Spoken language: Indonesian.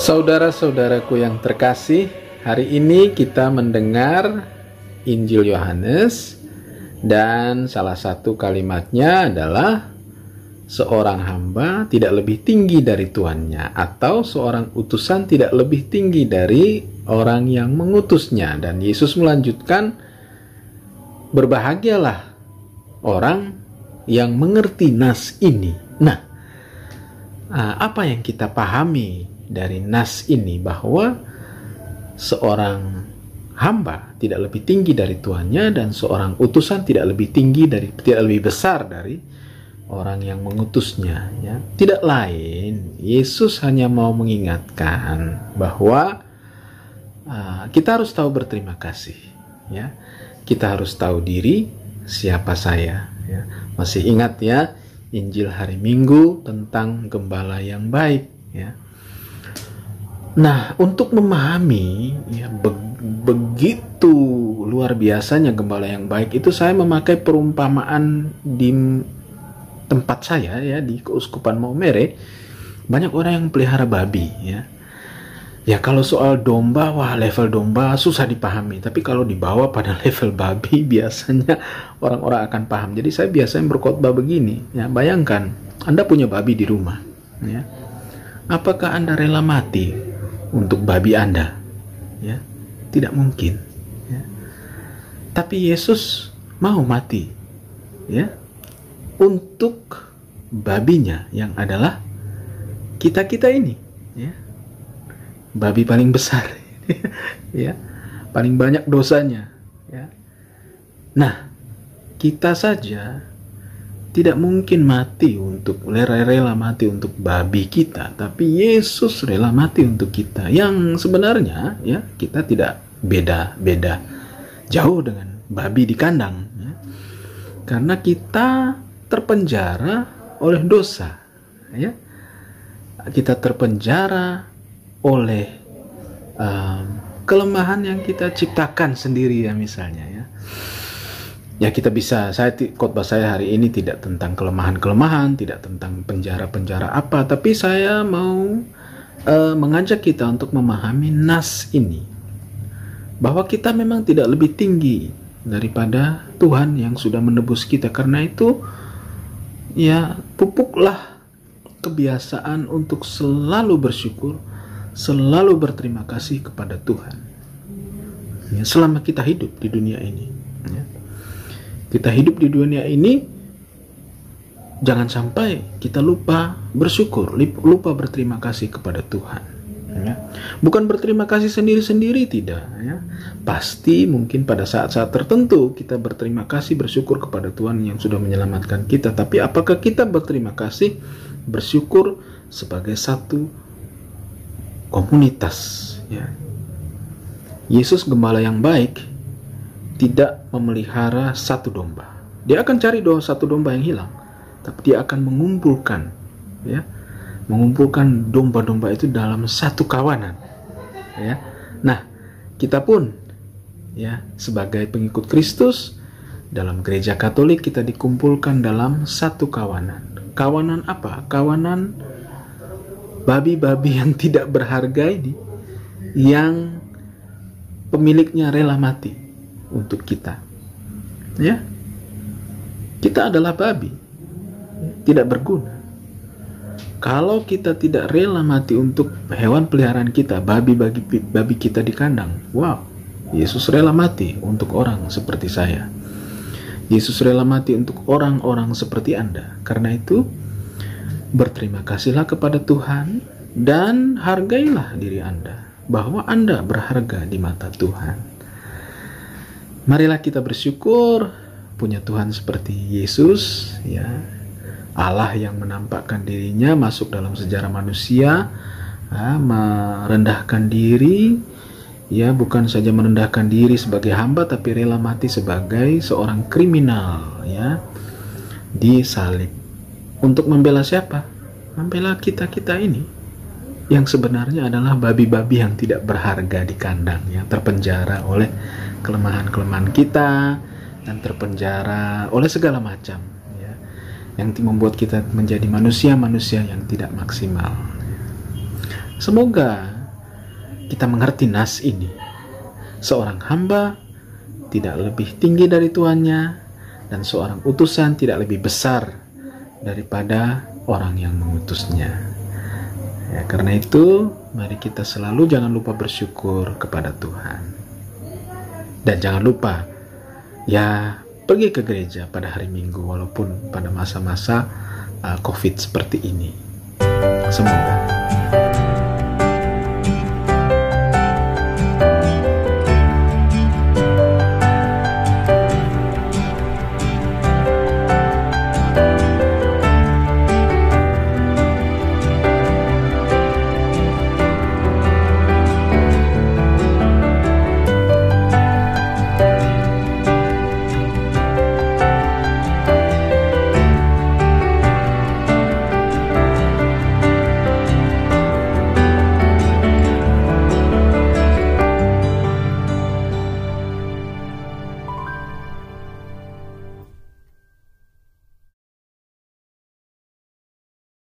Saudara-saudaraku yang terkasih, hari ini kita mendengar Injil Yohanes dan salah satu kalimatnya adalah seorang hamba tidak lebih tinggi dari tuannya, atau seorang utusan tidak lebih tinggi dari orang yang mengutusnya. Dan Yesus melanjutkan, berbahagialah orang yang mengerti nas ini. Nah, apa yang kita pahami dari nas ini, bahwa seorang hamba tidak lebih tinggi dari tuannya dan seorang utusan tidak lebih besar dari orang yang mengutusnya, ya. Tidak lain, Yesus hanya mau mengingatkan bahwa kita harus tahu berterima kasih, ya. Kita harus tahu diri, siapa saya, ya. Masih ingat ya Injil hari Minggu tentang gembala yang baik, ya. Nah, untuk memahami ya, begitu luar biasanya gembala yang baik itu, saya memakai perumpamaan di tempat saya, ya, di Keuskupan Maumere. Banyak orang yang pelihara babi, ya. Ya, kalau soal domba, wah, level domba susah dipahami. Tapi kalau dibawa pada level babi, biasanya orang-orang akan paham. Jadi saya biasanya berkhotbah begini, ya. Bayangkan Anda punya babi di rumah, ya. Apakah Anda rela mati untuk babi Anda? Ya, tidak mungkin, ya. Tapi Yesus mau mati, ya, untuk babinya yang adalah kita ini, ya. Babi paling besar, ya, paling banyak dosanya, ya. Nah, kita saja tidak mungkin mati rela mati untuk babi kita, tapi Yesus rela mati untuk kita. Yang sebenarnya, ya, kita tidak beda jauh dengan babi di kandang, ya. Karena kita terpenjara oleh dosa, ya. Kita terpenjara oleh kelemahan yang kita ciptakan sendiri, ya, misalnya, ya. Ya, kita bisa, khotbah saya hari ini tidak tentang kelemahan-kelemahan, tidak tentang penjara-penjara apa, tapi saya mau mengajak kita untuk memahami nas ini, bahwa kita memang tidak lebih tinggi daripada Tuhan yang sudah menebus kita. Karena itu, ya, pupuklah kebiasaan untuk selalu bersyukur, selalu berterima kasih kepada Tuhan, ya, selama kita hidup di dunia ini, ya. Kita hidup di dunia ini, jangan sampai kita lupa bersyukur, lupa berterima kasih kepada Tuhan, ya. Bukan berterima kasih sendiri-sendiri, tidak, ya. Pasti mungkin pada saat-saat tertentu kita berterima kasih, bersyukur kepada Tuhan yang sudah menyelamatkan kita. Tapi apakah kita berterima kasih, bersyukur sebagai satu komunitas, ya? Yesus gembala yang baik tidak memelihara satu domba. Dia akan cari satu domba yang hilang, tapi dia akan mengumpulkan, ya, mengumpulkan domba-domba itu dalam satu kawanan, ya. Nah, kita pun, ya, sebagai pengikut Kristus dalam gereja Katolik, kita dikumpulkan dalam satu kawanan. Kawanan apa? Kawanan babi-babi yang tidak berharga ini, yang pemiliknya rela mati untuk kita, ya. Kita adalah babi, tidak berguna. Kalau kita tidak rela mati untuk hewan peliharaan kita, babi kita di kandang, wow, Yesus rela mati untuk orang seperti saya. Yesus rela mati untuk orang-orang seperti Anda. Karena itu, berterima kasihlah kepada Tuhan dan hargailah diri Anda, bahwa Anda berharga di mata Tuhan. Marilah kita bersyukur punya Tuhan seperti Yesus, ya, Allah yang menampakkan dirinya masuk dalam sejarah manusia, merendahkan diri, ya, bukan saja merendahkan diri sebagai hamba, tapi rela mati sebagai seorang kriminal, ya, disalib. Untuk membela siapa? Membela kita ini, yang sebenarnya adalah babi-babi yang tidak berharga di kandang, yang terpenjara oleh kelemahan-kelemahan kita, dan terpenjara oleh segala macam, ya, yang membuat kita menjadi manusia-manusia yang tidak maksimal. Semoga kita mengerti nas ini. Seorang hamba tidak lebih tinggi dari tuannya, dan seorang utusan tidak lebih besar daripada orang yang mengutusnya. Ya, karena itu, mari kita selalu jangan lupa bersyukur kepada Tuhan. Dan jangan lupa, ya, pergi ke gereja pada hari Minggu, walaupun pada masa-masa COVID seperti ini. Semoga